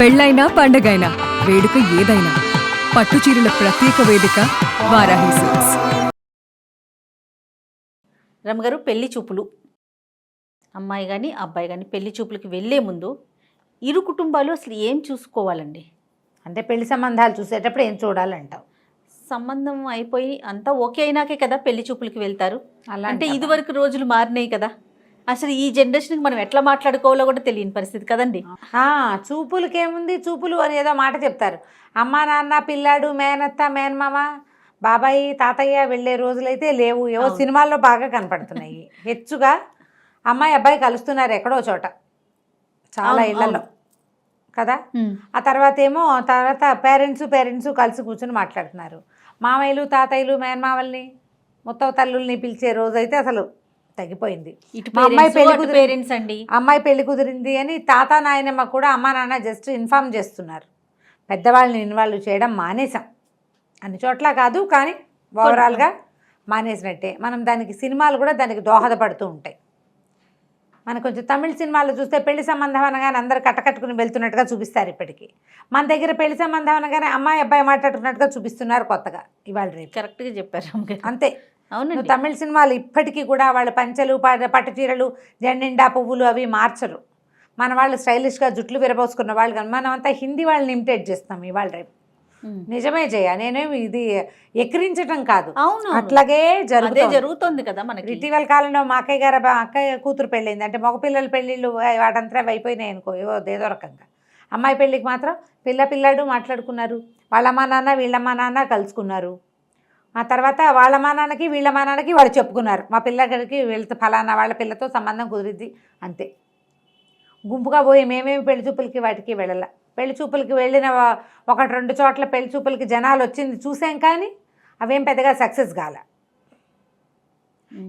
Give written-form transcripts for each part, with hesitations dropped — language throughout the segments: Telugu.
పెళ్ళైనా పండగైనా వేడుక ఏదైనా పట్టుచీరల ప్రత్యేక వేదిక వారాహి సిల్క్స్. రమ్మగారు, పెళ్లి చూపులు, అమ్మాయి కానీ అబ్బాయి కానీ పెళ్లి చూపులకి వెళ్ళే ముందు ఇరు కుటుంబాలు అసలు ఏం చూసుకోవాలండి? అంటే పెళ్లి సంబంధాలు చూసేటప్పుడు ఏం చూడాలంటావు? సంబంధం అయిపోయి అంతా ఓకే అయినాకే కదా పెళ్లి చూపులకి వెళ్తారు. అలా అంటే ఇదివరకు రోజులు మారినాయి కదా, అసలు ఈ జనరేషన్కి మనం ఎట్లా మాట్లాడుకోవాలో కూడా తెలియని పరిస్థితి కదండి. చూపులకేముంది, చూపులు అని ఏదో మాట చెప్తారు. అమ్మ నాన్న పిల్లాడు మేనత్త మేనమామ బాబాయి తాతయ్య వెళ్ళే రోజులైతే లేవు. ఏవో సినిమాల్లో బాగా కనపడుతున్నాయి. హెచ్చుగా అమ్మాయి అబ్బాయి కలుస్తున్నారు ఎక్కడో చోట, చాలా ఇళ్లలో కదా. ఆ తర్వాత పేరెంట్స్ కలిసి కూర్చొని మాట్లాడుతున్నారు. మామయ్యలు తాతయ్యలు మేనమామల్ని మొత్తం తల్లుల్ని పిలిచే రోజైతే అసలు తగ్గిపోయింది. అమ్మాయి పెళ్లి కుదిరింది అని తాత నాయనమ్మ కూడా అమ్మ నాన్న జస్ట్ ఇన్ఫార్మ్ చేస్తున్నారు. పెద్దవాళ్ళని ఇన్వాల్వ్ చేయడం మానేసాం. అన్ని చోట్ల కాదు కానీ ఓవరాల్గా మానేసినట్టే. మనం దానికి సినిమాలు కూడా దానికి దోహదపడుతూ ఉంటాయి. మనకు కొంచెం తమిళ సినిమాలు చూస్తే పెళ్లి సంబంధం అనగానే అందరు కట్టకట్టుకుని వెళ్తున్నట్టుగా చూపిస్తారు. ఇప్పటికీ మన దగ్గర పెళ్లి సంబంధం అనగానే అమ్మాయి అబ్బాయి మాట్లాడుకున్నట్టుగా చూపిస్తున్నారు కొత్తగా. ఇవాళ రేపు కరెక్ట్గా చెప్పారు. అంతే. అవును, తమిళ సినిమాలు ఇప్పటికీ కూడా వాళ్ళ పంచెలు పట్టు చీరలు జెండా పువ్వులు అవి మార్చరు. మన వాళ్ళు స్టైలిష్గా జుట్లు విరబోసుకున్న వాళ్ళు కానీ మనం అంతా హిందీ వాళ్ళని ఇమిటేట్ చేస్తాం ఇవాళ రేపు. నిజమే జయ, నేనేమి ఇది ఎక్కిరించడం కాదు, అవును అట్లాగే జరుగుతుంది కదా మనకి. ఇటీవల కాలంలో మా అక్కయ్య కూతురు పెళ్ళైంది అంటే మగపిల్లల పెళ్ళిళ్ళు వాటంతా అయిపోయినాయి అనుకో, ఏదో రకంగా. అమ్మాయి పెళ్ళికి మాత్రం పిల్లాడు మాట్లాడుకున్నారు. వాళ్ళమ్మా నాన్న వీళ్ళమ్మా నాన్న కలుసుకున్నారు. ఆ తర్వాత వాళ్ళమ్మా నాన్నకి వీళ్ళమ్మా నాన్నకి వాళ్ళు చెప్పుకున్నారు, మా పిల్లగారికి వీళ్ళతో ఫలానా వాళ్ళ పిల్లతో సంబంధం కుదిరిద్ది. అంతే. గుంపుగా పోయి మేమేమి పెళ్లి చూపులకి వాటికి వెళ్ళాల. పెళ్లి చూపులకి వెళ్ళిన 1-2 చోట్ల పెళ్లి చూపులకి జనాలు వచ్చింది చూసాం కానీ అవేం పెద్దగా సక్సెస్ కాల.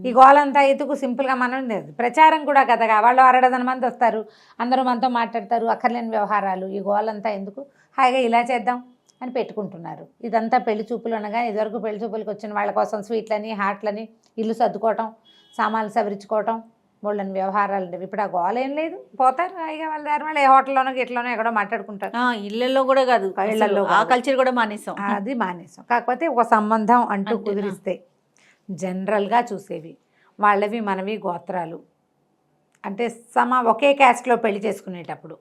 ఈ గోలంతా ఎందుకు, సింపుల్గా మనం ప్రచారం కూడా కదగా. వాళ్ళు 6 మంది వస్తారు, అందరూ మనతో మాట్లాడతారు, అక్కర్లేని వ్యవహారాలు. ఈ గోలంతా ఎందుకు, హాయిగా ఇలా చేద్దాం అని పెట్టుకుంటున్నారు. ఇదంతా పెళ్లి చూపులు అనగా ఇదివరకు పెళ్లి చూపులకు వచ్చిన వాళ్ళ కోసం స్వీట్లని హాట్లని ఇల్లు సర్దుకోవటం సామాన్లు సవరించుకోవటం వాళ్ళని వ్యవహారాలు ఉండేవి. ఇప్పుడు ఆ గోల ఏం లేదు, పోతారు హాయిగా వాళ్ళ దారి వాళ్ళు ఏ హోటల్లోనో గిట్లోనో ఎక్కడో మాట్లాడుకుంటారు. ఇళ్లలో కూడా కాదు, ఇళ్లలో ఆ కల్చర్ కూడా మానేసాం. అది మానేసాం. కాకపోతే ఒక సంబంధం అంటూ కుదిరిస్తే జనరల్గా చూసేవి వాళ్ళవి మనవి గోత్రాలు అంటే ఒకే క్యాస్ట్లో పెళ్లి చేసుకునేటప్పుడు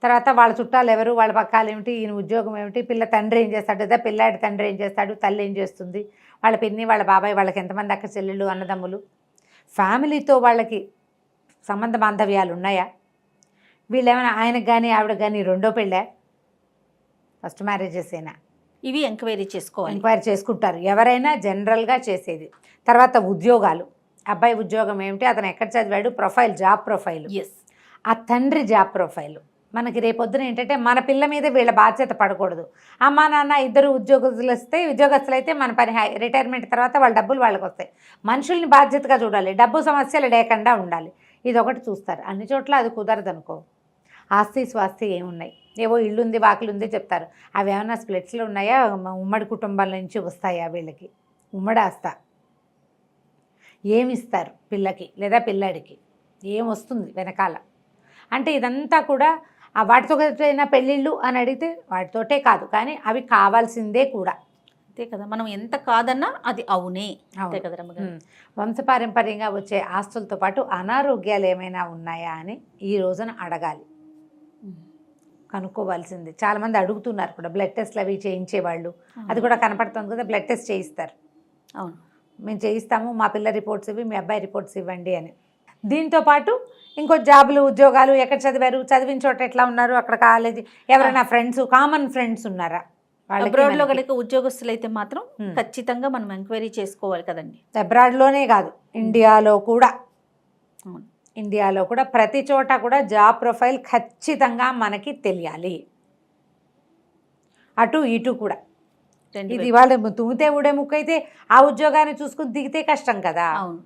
తర్వాత వాళ్ళ చుట్టాలు ఎవరు, వాళ్ళ పక్కాలు ఏమిటి, ఈయన ఉద్యోగం ఏమిటి, పిల్ల తండ్రి ఏం చేస్తాడు కదా, పిల్లాడి తండ్రి ఏం చేస్తాడు, తల్లి ఏం చేస్తుంది, వాళ్ళ పిన్ని వాళ్ళ బాబాయ్ వాళ్ళకి ఎంతమంది అక్క చెల్లెళ్ళు అన్నదమ్ములు, ఫ్యామిలీతో వాళ్ళకి సంబంధ బాంధవ్యాలు ఉన్నాయా, వీళ్ళేమైనా ఆయనకు కానీ ఆవిడకి కానీ రెండో పెళ్ళా, ఫస్ట్ మ్యారేజెస్ అయినా ఇవి ఎంక్వైరీ చేసుకుంటారు ఎవరైనా జనరల్గా చేసేది. తర్వాత ఉద్యోగాలు, అబ్బాయి ఉద్యోగం ఏమిటి, అతను ఎక్కడ చదివాడు, ప్రొఫైల్ జాబ్ ప్రొఫైల్, ఆ తండ్రి జాబ్ ప్రొఫైల్. మనకి రేపొద్దున ఏంటంటే మన పిల్ల మీద వీళ్ళ బాధ్యత పడకూడదు. అమ్మా నాన్న ఇద్దరు ఉద్యోగస్తులు అయితే మన పని రిటైర్మెంట్ తర్వాత వాళ్ళ డబ్బులు వాళ్ళకి వస్తాయి. మనుషుల్ని బాధ్యతగా చూడాలి, డబ్బు సమస్యలు లేకుండా ఉండాలి. ఇది ఒకటి చూస్తారు. అన్ని చోట్ల అది కుదరదు అనుకో. ఆస్తి స్వాస్తి ఏమున్నాయి, ఏవో ఇల్లుంది వాకిలుంది చెప్తారు. అవి ఏమైనా స్ప్లిట్స్లో ఉన్నాయా, ఉమ్మడి కుటుంబాల నుంచి వస్తాయా, వీళ్ళకి ఉమ్మడి ఆస్తా, ఏమిస్తారు పిల్లకి లేదా పిల్లాడికి, ఏమొస్తుంది వెనకాల. అంటే ఇదంతా కూడా వాటితో అయినా పెళ్ళిళ్ళు అని అడిగితే వాటితోటే కాదు కానీ అవి కావాల్సిందే కూడా. అంతే కదా, మనం ఎంత కాదన్నా అది అవునే. అంతే కదా రమ్మగారు. వంశపారంపర్యంగా వచ్చే ఆస్తులతో పాటు అనారోగ్యాలు ఏమైనా ఉన్నాయా అని ఈ రోజున అడగాలి, కనుక్కోవాల్సింది. చాలామంది అడుగుతున్నారు కూడా, బ్లడ్ టెస్ట్లు అవి చేయించేవాళ్ళు. అది కూడా కనపడుతుంది కదా, బ్లడ్ టెస్ట్ చేయిస్తారు. అవును, మేము చేయిస్తాము, మా పిల్ల రిపోర్ట్స్ ఇవి, మీ అబ్బాయి రిపోర్ట్స్ ఇవ్వండి అని. దీంతోపాటు ఇంకో జాబులు ఉద్యోగాలు, ఎక్కడ చదివారు, చదివిన చోట ఎట్లా ఉన్నారు, అక్కడ కాలేజీ ఎవరైనా ఫ్రెండ్స్, కామన్ ఫ్రెండ్స్ ఉన్నారా, అబ్రాడ్లో కనుక ఉద్యోగస్తులు అయితే మాత్రం ఖచ్చితంగా మనం ఎంక్వైరీ చేసుకోవాలి కదండి. అబ్రాడ్లోనే కాదు, ఇండియాలో కూడా. ఇండియాలో కూడా ప్రతి చోట కూడా జాబ్ ప్రొఫైల్ ఖచ్చితంగా మనకి తెలియాలి, అటు ఇటు కూడా. ఇది వాళ్ళు తుమ్మితే ఊడే ముక్కు అయితే ఆ ఉద్యోగాన్ని చూసుకుని దిగితే కష్టం కదా. అవును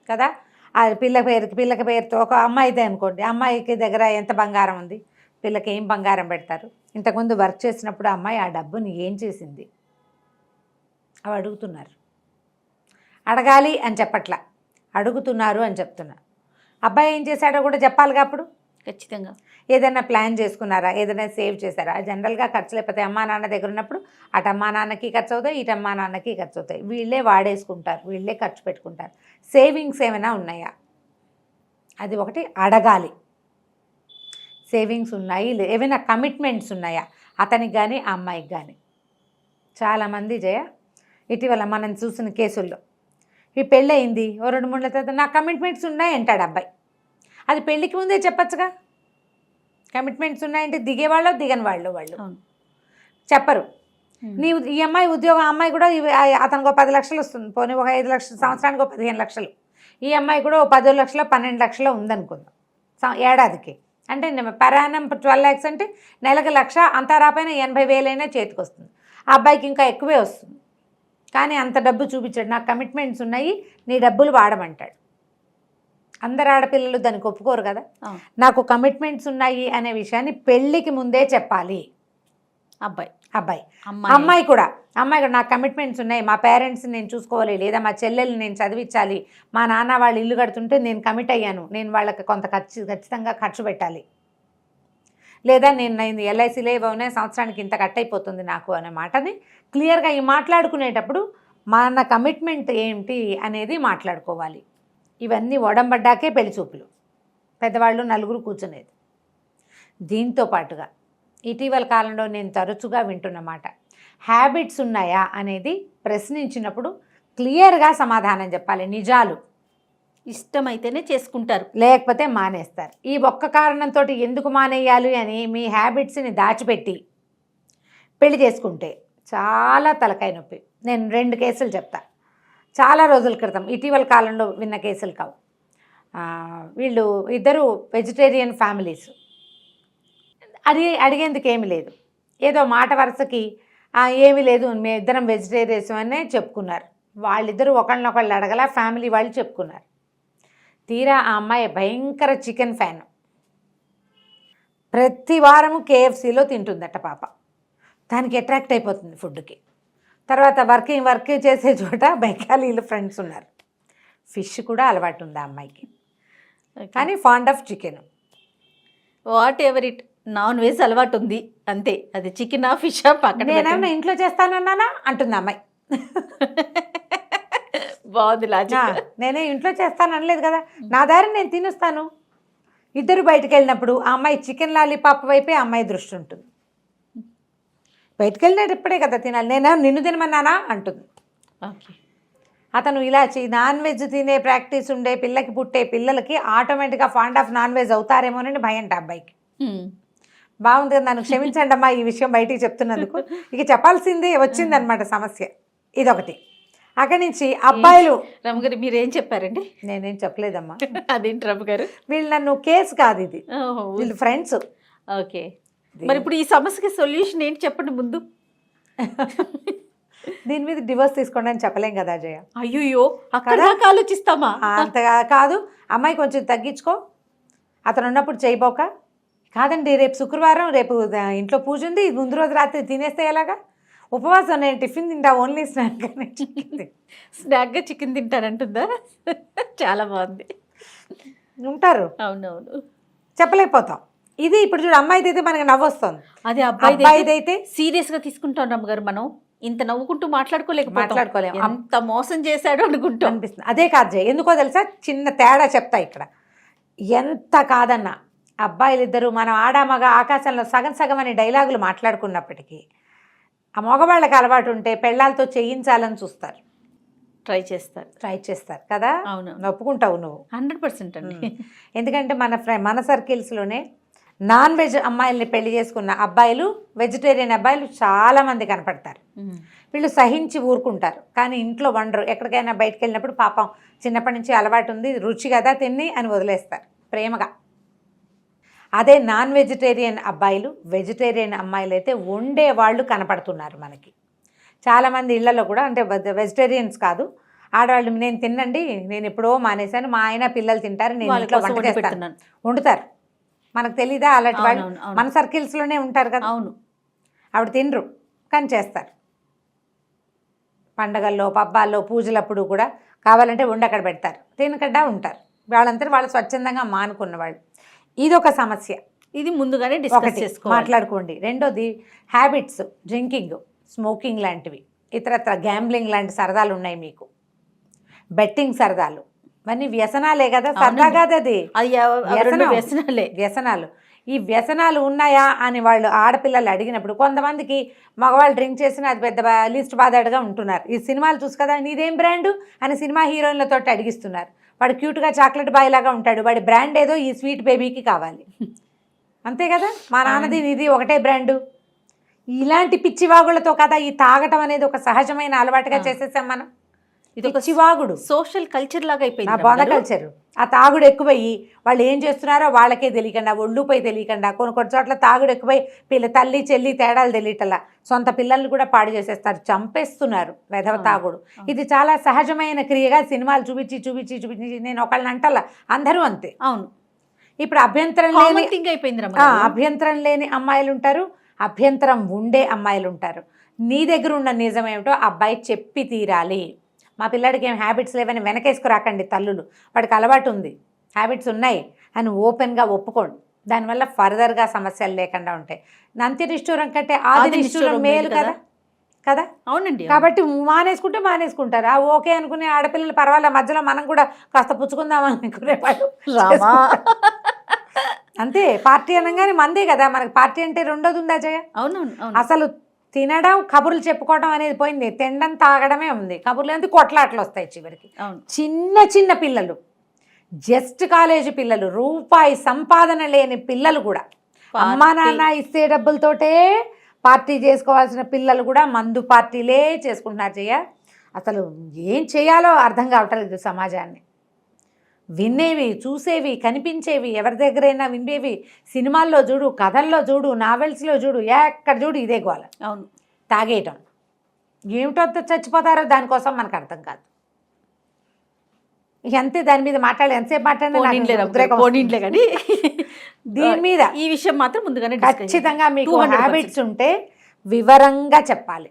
కదా. ఆ పిల్లకి పేరుతో ఒక అమ్మాయిదే అనుకోండి, అమ్మాయికి దగ్గర ఎంత బంగారం ఉంది, పిల్లకి ఏం బంగారం పెడతారు. ఇంతకుముందు వర్క్ చేసినప్పుడు అమ్మాయి ఆ డబ్బుని ఏం చేసింది అవి అడుగుతున్నారు. అడగాలి అని చెప్పట్లా, అడుగుతున్నారు అని చెప్తున్నా. అబ్బాయి ఏం చేశాడో కూడా చెప్పాలిగా. అప్పుడు ఖచ్చితంగా. ఏదైనా ప్లాన్ చేసుకున్నారా, ఏదైనా సేవ్ చేశారా? జనరల్గా ఖర్చులు అయిపోతాయి. అమ్మా నాన్న దగ్గర ఉన్నప్పుడు అటు అమ్మా నాన్నకి ఖర్చు అవుతాయి, ఇటు అమ్మా నాన్నకి ఖర్చు అవుతాయి. వీళ్ళే వాడేసుకుంటారు, వీళ్ళే ఖర్చు పెట్టుకుంటారు. సేవింగ్స్ ఏమైనా ఉన్నాయా, అది ఒకటి అడగాలి. సేవింగ్స్ ఉన్నాయి, ఏమైనా కమిట్మెంట్స్ ఉన్నాయా అతనికి కానీ ఆ అమ్మాయికి కానీ? చాలామంది జయ ఇటీవల మనం చూసిన కేసుల్లో ఈ పెళ్ళయింది ఓ 2-3 నెలల తర్వాత నా కమిట్మెంట్స్ ఉన్నాయి అంటాడు అబ్బాయి. అది పెళ్ళికి ముందే చెప్పచ్చుగా. కమిట్మెంట్స్ ఉన్నాయంటే దిగేవాళ్ళు దిగని వాళ్ళు చెప్పరు. నీవు ఈ అమ్మాయి ఉద్యోగం, అమ్మాయి కూడా అతనికి 10 లక్షలు వస్తుంది, పోనీ ఒక 5 లక్షలు, సంవత్సరానికి 15 లక్షలు. ఈ అమ్మాయి కూడా 10 లక్షలు 12 లక్షలు ఉందనుకుందాం ఏడాదికి. అంటే పరాణం 12 lakhs అంటే నెలకు 1,00,000, అంతా రాపైన 80,000 అయినా చేతికి వస్తుంది. ఆ అబ్బాయికి ఇంకా ఎక్కువే వస్తుంది. కానీ అంత డబ్బు చూపించాడు, నాకు కమిట్మెంట్స్ ఉన్నాయి, నీ డబ్బులు వాడమంటాడు. అందరు ఆడపిల్లలు దానికి ఒప్పుకోరు కదా. నాకు కమిట్మెంట్స్ ఉన్నాయి అనే విషయాన్ని పెళ్ళికి ముందే చెప్పాలి అబ్బాయి. అమ్మాయి కూడా నాకు కమిట్మెంట్స్ ఉన్నాయి, మా పేరెంట్స్ని నేను చూసుకోవాలి, లేదా మా చెల్లెల్ని నేను చదివించాలి, మా నాన్న వాళ్ళు ఇల్లు కడుతుంటే నేను కమిట్ అయ్యాను, నేను వాళ్ళకి కొంత ఖచ్చితంగా ఖర్చు పెట్టాలి, లేదా నేను ఎల్ఐసీలో ఇవ్వనే సంవత్సరానికి ఇంత కట్ అయిపోతుంది నాకు అనే మాటని క్లియర్గా ఈ మాట్లాడుకునేటప్పుడు మన కమిట్మెంట్ ఏంటి అనేది మాట్లాడుకోవాలి. ఇవన్నీ ఒడంబడ్డాకే పెళ్లి చూపులు, పెద్దవాళ్ళు నలుగురు కూర్చునేది. దీంతో పాటుగా ఇటీవల కాలంలో నేను తరచుగా వింటున్నమాట, హ్యాబిట్స్ ఉన్నాయా అనేది ప్రశ్నించినప్పుడు క్లియర్గా సమాధానం చెప్పాలి. నిజాలు. ఇష్టమైతేనే చేసుకుంటారు, లేకపోతే మానేస్తారు. ఈ ఒక్క కారణంతో ఎందుకు మానేయాలి అని మీ హ్యాబిట్స్ని దాచిపెట్టి పెళ్లి చేసుకుంటే చాలా తలకాయ నొప్పి. నేను 2 కేసులు చెప్తా, చాలా రోజుల క్రితం, ఇటీవల కాలంలో విన్న కేసులు కావు. వీళ్ళు ఇద్దరు వెజిటేరియన్ ఫ్యామిలీస్. అది అడిగేందుకు ఏమీ లేదు, ఏదో మాట వరుసకి ఏమీ లేదు మేము ఇద్దరం వెజిటేరియన్స్ అనే చెప్పుకున్నారు. వాళ్ళిద్దరూ ఒకళ్ళనొకళ్ళు అడగల, ఫ్యామిలీ వాళ్ళు చెప్పుకున్నారు. తీరా ఆ అమ్మాయి భయంకర చికెన్ ఫ్యాన్, ప్రతి వారము KFCలో తింటుందట పాప. దానికి అట్రాక్ట్ అయిపోతుంది ఫుడ్కి. తర్వాత వర్క్ చేసే చోట బెంగాలీలు ఫ్రెండ్స్ ఉన్నారు. ఫిష్ కూడా అలవాటు ఉంది ఆ అమ్మాయికి, కానీ fond of chicken. What ever it, non veg అలవాటు ఉంది అంతే. అది చికెనా ఫిషా పక్కన నేనేమన్నా ఇంట్లో చేస్తానన్నానా అంటుంది అమ్మాయి. బాగుంది లాజిక్. నేనే ఇంట్లో చేస్తాను అనలేదు కదా, నా దారి నేను తినేస్తాను. ఇద్దరు బయటకు వెళ్ళినప్పుడు ఆ అమ్మాయి చికెన్ లాలీపాప్ వైపే అమ్మాయి దృష్టి ఉంటుంది. బయటకు వెళ్ళినప్పుడే కదా తినాలి, నేనే నిన్ను తినమన్నానా అంటుంది. అతను ఇలా నాన్ వెజ్ తినే ప్రాక్టీస్ ఉండే పిల్లకి పుట్టే పిల్లలకి ఆటోమేటిక్గా ఫాండ్ ఆఫ్ నాన్ వెజ్ అవుతారేమోనని భయంట అబ్బాయికి. బాగుంది కదా, నన్ను క్షమించండి అమ్మా ఈ విషయం బయటికి చెప్తున్నందుకు. ఇక చెప్పాల్సిందే వచ్చిందనమాట సమస్య. ఇదొకటి. అక్కడి నుంచి అబ్బాయిలు. రమ్మ గారు మీరేం చెప్పారండి? నేనేం చెప్పలేదమ్మా. అదేంటి రమ్మ గారు? వీళ్ళు నన్ను కేసు కాదు, ఇది వీళ్ళు ఫ్రెండ్స్. ఓకే, మరి ఇప్పుడు ఈ సమస్యకి సొల్యూషన్ ఏంటి చెప్పండి ముందు. దీని మీద డివోర్స్ తీసుకోండి అని చెప్పలేం కదా జయ. అయ్యో, అక్కడ ఆలోచిస్తామా? అంతగా కాదు, అమ్మాయి కొంచెం తగ్గించుకో, అతను ఉన్నప్పుడు చేయబోక. కాదండి రేపు శుక్రవారం, రేపు ఇంట్లో పూజ ఉంది, ముందు రోజు రాత్రి తినేస్తే ఎలాగా? ఉపవాసం, నేను టిఫిన్ తింటా, ఓన్లీ స్నాక్గా చికెన్ తింటానంటుందా? చాలా బాగుంది. ఉంటారు. అవునవును, చెప్పలేకపోతాం. ఇది ఇప్పుడు చూడు, అమ్మాయిది అయితే మనకి నవ్వొస్తుంది, అది అబ్బాయిది అయితే సీరియస్గా తీసుకుంటాం రమ్మ గారు. మనం ఇంత నవ్వుకుంటూ మాట్లాడుకోలేము, అంత మోసం చేశాడు అనుకుంటూ అనిపిస్తుంది. అదే కాదు జయ, ఎందుకో తెలుసా, చిన్న తేడా చెప్తా ఇక్కడ. ఎంత కాదన్నా అబ్బాయిలిద్దరూ మనం ఆడామగ ఆకాశంలో సగం అనే డైలాగులు మాట్లాడుకున్నప్పటికీ ఆ మగవాళ్ళకి అలవాటు ఉంటే పెళ్ళాలతో చేయించాలని చూస్తారు, ట్రై చేస్తారు కదా. అవును, ఒప్పుకుంటావు నువ్వు 100% అండి. ఎందుకంటే మన సర్కిల్స్లోనే నాన్ వెజ్ అమ్మాయిల్ని పెళ్లి చేసుకున్న అబ్బాయిలు, వెజిటేరియన్ అబ్బాయిలు చాలామంది కనపడతారు. వీళ్ళు సహించి ఊరుకుంటారు, కానీ ఇంట్లో వండరు. ఎక్కడికైనా బయటకు వెళ్ళినప్పుడు పాపం చిన్నప్పటి నుంచి అలవాటు ఉంది, రుచి కదా తిని అని వదిలేస్తారు ప్రేమగా. అదే నాన్ వెజిటేరియన్ అబ్బాయిలు, వెజిటేరియన్ అమ్మాయిలు అయితే వండేవాళ్ళు కనపడుతున్నారు మనకి చాలామంది ఇళ్లలో కూడా. అంటే వెజిటేరియన్స్ కాదు, ఆడవాళ్ళు నేను తినండి, నేను ఎప్పుడో మానేశాను, మా ఆయన పిల్లలు తింటారు, నేను ఇంట్లో వండుతారు. మనకు తెలీదా? అలాంటి వాళ్ళు మన సర్కిల్స్లోనే ఉంటారు కదా. అవును, ఆవిడ తినరు కానీ చేస్తారు. పండగల్లో, పబ్బాల్లో, పూజలప్పుడు కూడా కావాలంటే వండి అక్కడ పెడతారు, తినకుండా ఉంటారు. వాళ్ళంతా వాళ్ళు స్వచ్ఛందంగా మానుకున్న వాళ్ళు. ఇది ఒక సమస్య. ఇది ముందుగానే డిస్కస్ ఒకటి చేసుకోవాలి. మాట్లాడుకోండి. రెండోది హ్యాబిట్స్, డ్రింకింగ్, స్మోకింగ్ లాంటివి, ఇతరత్ర గ్యాంబ్లింగ్ లాంటి సరదాలు ఉన్నాయి మీకు, బెట్టింగ్ సరదాలు, ఇవన్నీ వ్యసనాలే కదా, సరదా కాదు అది, అది వ్యసనం. వ్యసనాలే. వ్యసనాలు. ఈ వ్యసనాలు ఉన్నాయా అని వాళ్ళు ఆడపిల్లలు అడిగినప్పుడు కొంతమందికి మగవాళ్ళు డ్రింక్ చేసిన అది పెద్ద లిస్ట్ బాధాడుగా ఉంటున్నారు. ఈ సినిమాలు చూసి కదా నీదేం బ్రాండు అని సినిమా హీరోయిన్లతో అడిగిస్తున్నారు. వాడు క్యూట్గా చాక్లెట్ బాయ్ లాగా ఉంటాడు, వాడి బ్రాండ్ ఏదో ఈ స్వీట్ బేబీకి కావాలి, అంతే కదా. మా నాన్నది ఇది ఒకటే బ్రాండు. ఇలాంటి పిచ్చివాగులతో కదా ఈ తాగటం అనేది ఒక సహజమైన అలవాటుగా చేసేసాం మనం. ఇది ఒక పిచ్చివాగుడు, సోషల్ కల్చర్ లాగా నా అయిపోయింది. బోధ కల్చర్. ఆ తాగుడు ఎక్కువయ్యి వాళ్ళు ఏం చేస్తున్నారో వాళ్ళకే తెలియకుండా, ఒళ్ళుపై తెలియకుండా, కొన్ని చోట్ల తాగుడు ఎక్కువై తల్లి చెల్లి తేడాలు తెలియటలా సొంత పిల్లల్ని కూడా పాడు చేసేస్తారు, చంపేస్తున్నారు వెధవ తాగుడు. ఇది చాలా సహజమైన క్రియగా సినిమాలు చూపించి నేను ఒకళ్ళని అంటలా, అందరూ అంతే. అవును, ఇప్పుడు అభ్యంతరం లేని అమ్మాయిలు ఉంటారు, అభ్యంతరం ఉండే అమ్మాయిలు ఉంటారు. నీ దగ్గర ఉన్న నిజం ఏమిటో అబ్బాయి చెప్పి తీరాలి. మా పిల్లాడికి ఏం హ్యాబిట్స్ లేవని వెనకేసుకురాకండి తల్లులు, వాడికి అలవాటు ఉంది, హ్యాబిట్స్ ఉన్నాయి అని ఓపెన్గా ఒప్పుకోండి. దానివల్ల ఫర్దర్గా సమస్యలు లేకుండా ఉంటాయి. నంతి నిష్ఠూరం కంటే ఆది నిష్ఠూరం మేలు కదా కదా. అవునండి. కాబట్టి మానేసుకుంటారు. ఆ ఓకే అనుకునే ఆడపిల్లలు పర్వాలేదు, మధ్యలో మనం కూడా కాస్త పుచ్చుకుందాం అనుకునేవాళ్ళు అంతే. పార్టీ అనగానే మందే కదా, మనకి పార్టీ అంటే రెండోది ఉందా జయ? అవునవును. అసలు తినడం, కబుర్లు చెప్పుకోవడం అనేది పోయింది, తినడం తాగడమే ఉంది. కబుర్లు అంటే కొట్లాట్లు వస్తాయి చివరికి. చిన్న పిల్లలు, జస్ట్ కాలేజీ పిల్లలు, రూపాయి సంపాదన లేని పిల్లలు కూడా, అమ్మా నాన్న ఇచ్చే డబ్బులతోటే పార్టీ చేసుకోవాల్సిన పిల్లలు కూడా మందు పార్టీలే చేసుకుంటున్నారు. అసలు ఏం చేయాలో అర్థం కావట్లేదు సమాజాన్ని. వినేవి, చూసేవి, కనిపించేవి, ఎవరి దగ్గరైనా వినేవి, సినిమాల్లో చూడు, కథల్లో చూడు, నావెల్స్లో చూడు, ఎక్కడ చూడు ఇదే గోల. అవును, తాగేయటం. ఏమిటో చచ్చిపోతారో దానికోసం మనకు అర్థం కాదు. అంతే, దాని మీద మాట్లాడి ఎంతసేపు మాట్లాడినా కానీ దీని మీద ఈ విషయం మాత్రం ముందుగానే ఖచ్చితంగా మీకు హ్యాబిట్స్ ఉంటే వివరంగా చెప్పాలి.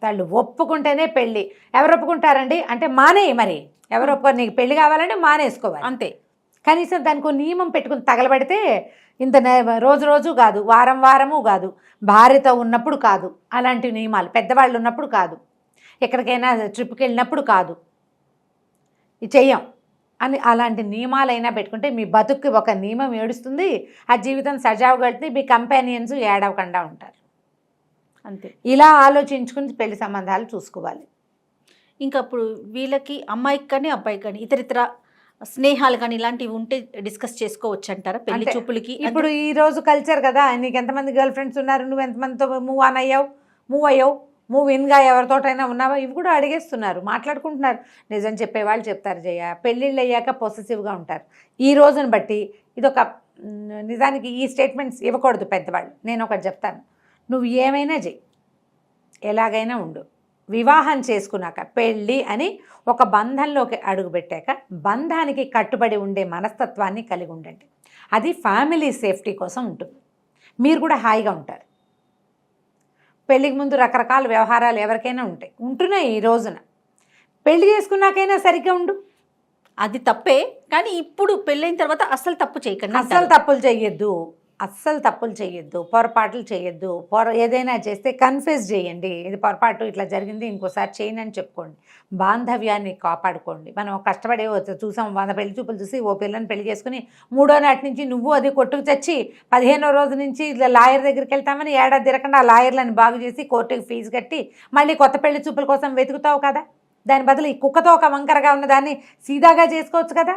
వాళ్ళు ఒప్పుకుంటేనే పెళ్ళి. ఎవరు ఒప్పుకుంటారండి అంటే మానేయి, మరి ఎవరు ఒప్పుకోరు. నీకు పెళ్లి కావాలంటే మానేసుకోవాలి అంతే. కనీసం దానికి ఒక నియమం పెట్టుకుని తగలబడితే ఇంత రోజు కాదు, వారము కాదు, భార్యతో ఉన్నప్పుడు కాదు, అలాంటి నియమాలు పెద్దవాళ్ళు ఉన్నప్పుడు కాదు, ఎక్కడికైనా ట్రిప్కి వెళ్ళినప్పుడు కాదు, చెయ్యం అని అలాంటి నియమాలైనా పెట్టుకుంటే మీ బతుక్కి ఒక నియమం ఏడుస్తుంది, ఆ జీవితం సజావుగా వెళ్తుంది, మీ కంపానియన్స్ ఏడవకుండా ఉంటారు. అంతే. ఇలా ఆలోచించుకుని పెళ్లి సంబంధాలు చూసుకోవాలి. ఇంకా అప్పుడు వీళ్ళకి అమ్మాయికి కానీ అబ్బాయికి కానీ ఇతరితర స్నేహాలు కానీ ఇలాంటివి ఉంటే డిస్కస్ చేసుకోవచ్చు అంటారా పెళ్లి చూపులకి? ఇప్పుడు ఈ రోజు కల్చర్ కదా, నీకు ఎంతమంది గర్ల్ ఫ్రెండ్స్ ఉన్నారు, నువ్వు ఎంతమందితో మూవ్ అయ్యావు, మూవ్ ఇన్గా ఎవరితోటైనా ఉన్నావా, ఇవి కూడా అడిగేస్తున్నారు, మాట్లాడుకుంటున్నారు. నిజం చెప్పేవాళ్ళు చెప్తారు జయ, పెళ్ళిళ్ళు అయ్యాక పొసెసివ్గా ఉంటారు. ఈ రోజును బట్టి ఇదొక నిజానికి ఈ స్టేట్మెంట్స్ ఇవ్వకూడదు పెద్దవాళ్ళు. నేను ఒకటి చెప్తాను, నువ్వు ఏమైనా చెయ్యి, ఎలాగైనా ఉండు, వివాహం చేసుకున్నాక పెళ్ళి అని ఒక బంధంలోకి అడుగుపెట్టాక బంధానికి కట్టుబడి ఉండే మనస్తత్వాన్ని కలిగి ఉండండి. అది ఫ్యామిలీ సేఫ్టీ కోసం ఉంటుంది, మీరు కూడా హాయిగా ఉంటారు. పెళ్ళికి ముందు రకరకాల వ్యవహారాలు ఎవరికైనా ఉంటున్నాయి. ఈ రోజున పెళ్లి చేసుకున్నాకైనా సరిగ్గా ఉండు, అది తప్పే. కానీ ఇప్పుడు పెళ్ళైన తర్వాత అస్సలు తప్పు చేయకండి, అస్సలు తప్పులు చేయొద్దు, పొరపాట్లు చేయొద్దు. ఏదైనా చేస్తే కన్ఫెస్ చేయండి, ఇది పొరపాటు, ఇట్లా జరిగింది, ఇంకోసారి చేయను అని చెప్పుకోండి. బాంధవ్యాన్ని కాపాడుకోండి. మనం కష్టపడే చూసాం 100 పెళ్లి చూపులు చూసి ఓ పిల్లని పెళ్లి చేసుకుని 3వ నాటి నుంచి నువ్వు అది కొట్టుకు తెచ్చి 15వ రోజు నుంచి ఇట్లా లాయర్ దగ్గరికి వెళ్తామని ఏడాది తిరగకుండా ఆ లాయర్లను బాగు చేసి కోర్టుకి ఫీజు కట్టి మళ్ళీ కొత్త పెళ్లి చూపుల కోసం వెతుకుతావు కదా. దాని బదులు ఈ కుక్కతో ఒక వంకరగా ఉన్నదాన్ని సీదాగా చేసుకోవచ్చు కదా.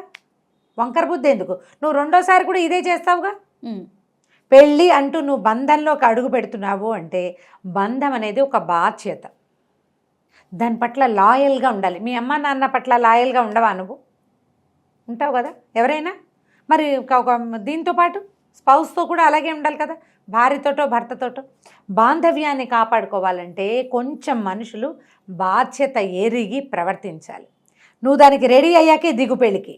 వంకర బుద్ధి ఎందుకు? నువ్వు రెండోసారి కూడా ఇదే చేస్తావుగా. పెళ్ళి అంటూ నువ్వు బంధంలోకి అడుగు పెడుతున్నావు అంటే బంధం అనేది ఒక బాధ్యత, దాని పట్ల లాయల్గా ఉండాలి. మీ అమ్మ నాన్న పట్ల లాయల్గా ఉండవా? నువ్వు ఉంటావు కదా ఎవరైనా. మరి ఒక దీంతో పాటు స్పౌస్తో కూడా అలాగే ఉండాలి కదా, భార్యతోటో భర్తతోటో. బాంధవ్యాన్ని కాపాడుకోవాలంటే కొంచెం మనుషులు బాధ్యత ఎరిగి ప్రవర్తించాలి. నువ్వు దానికి రెడీ అయ్యాకే దిగు పెళ్ళికి.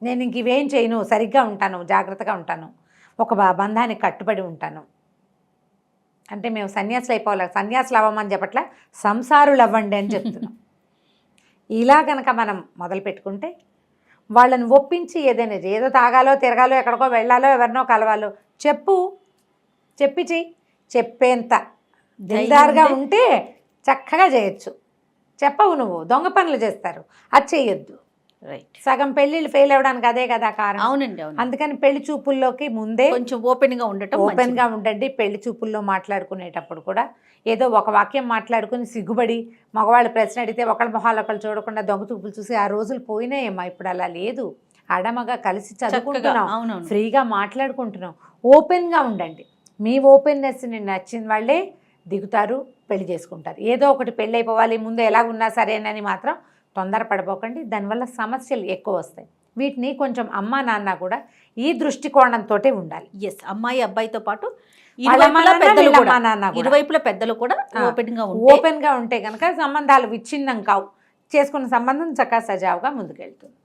నేను ఇంక ఇవేం చేయను, సరిగ్గా ఉంటాను, జాగ్రత్తగా ఉంటాను, ఒక బంధానికి కట్టుబడి ఉంటాను అంటే మేము సన్యాసులు అయిపోవాలి. సన్యాసులు అవ్వమని చెప్పట్లా, సంసారులు అవ్వండి అని చెప్తున్నాం. ఇలా కనుక మనం మొదలు పెట్టుకుంటే వాళ్ళని ఒప్పించి ఏదైనా ఏదో తాగాలో తిరగాలో ఎక్కడికో వెళ్ళాలో ఎవరినో కలవాలో చెప్పి చెయ్యి. చెప్పేంత దిల్దార్గా ఉంటే చక్కగా చేయొచ్చు. చెప్పవు నువ్వు, దొంగ పనులు చేస్తారు, అది చెయ్యొద్దు. రైట్. సగం పెళ్ళిళ్ళు ఫెయిల్ అవ్వడానికి అదే కదా కారణం. అవునండి, అవును. అందుకని పెళ్లి చూపుల్లోకి ముందే కొంచెం ఓపెన్గా ఉండటం ఓపెన్గా ఉండండి. పెళ్లి చూపుల్లో మాట్లాడుకునేటప్పుడు కూడా ఏదో ఒక వాక్యం మాట్లాడుకుని సిగ్గుపడి మగవాళ్ళు ప్రశ్న అడిగితే ఒకళ్ళ మొహాలు ఒకళ్ళు చూడకుండా దొంగ చూపులు చూసి ఆ రోజులు పోయినాయమ్మా. ఇప్పుడు అలా లేదు. ఆడమగ కలిసి చదువుకుంటున్నాం, అవునవును. ఫ్రీగా మాట్లాడుకుంటున్నాం. ఓపెన్గా ఉండండి. మీ ఓపెన్నెస్ని నచ్చిన వాళ్ళే దిగుతారు, పెళ్లి చేసుకుంటారు. ఏదో ఒకటి పెళ్ళి అయిపోవాలి ముందు ఎలా ఉన్నా సరేనని మాత్రం తొందరపడిపోకండి. దానివల్ల సమస్యలు ఎక్కువ వస్తాయి. వీటిని కొంచెం అమ్మా నాన్న కూడా ఈ దృష్టికోణంతో ఉండాలి. ఎస్, అమ్మాయి అబ్బాయితో పాటు వాళ్ళ అమ్మా నాన్న, వీళ్ళ అమ్మా నాన్న కూడా. ఇరువైపుల పెద్దలు కూడా ఓపెన్గా ఉంటే కనుక సంబంధాలు విచ్ఛిన్నం కావు. చేసుకున్న సంబంధం చక్కగా సజావుగా ముందుకెళ్తుంది.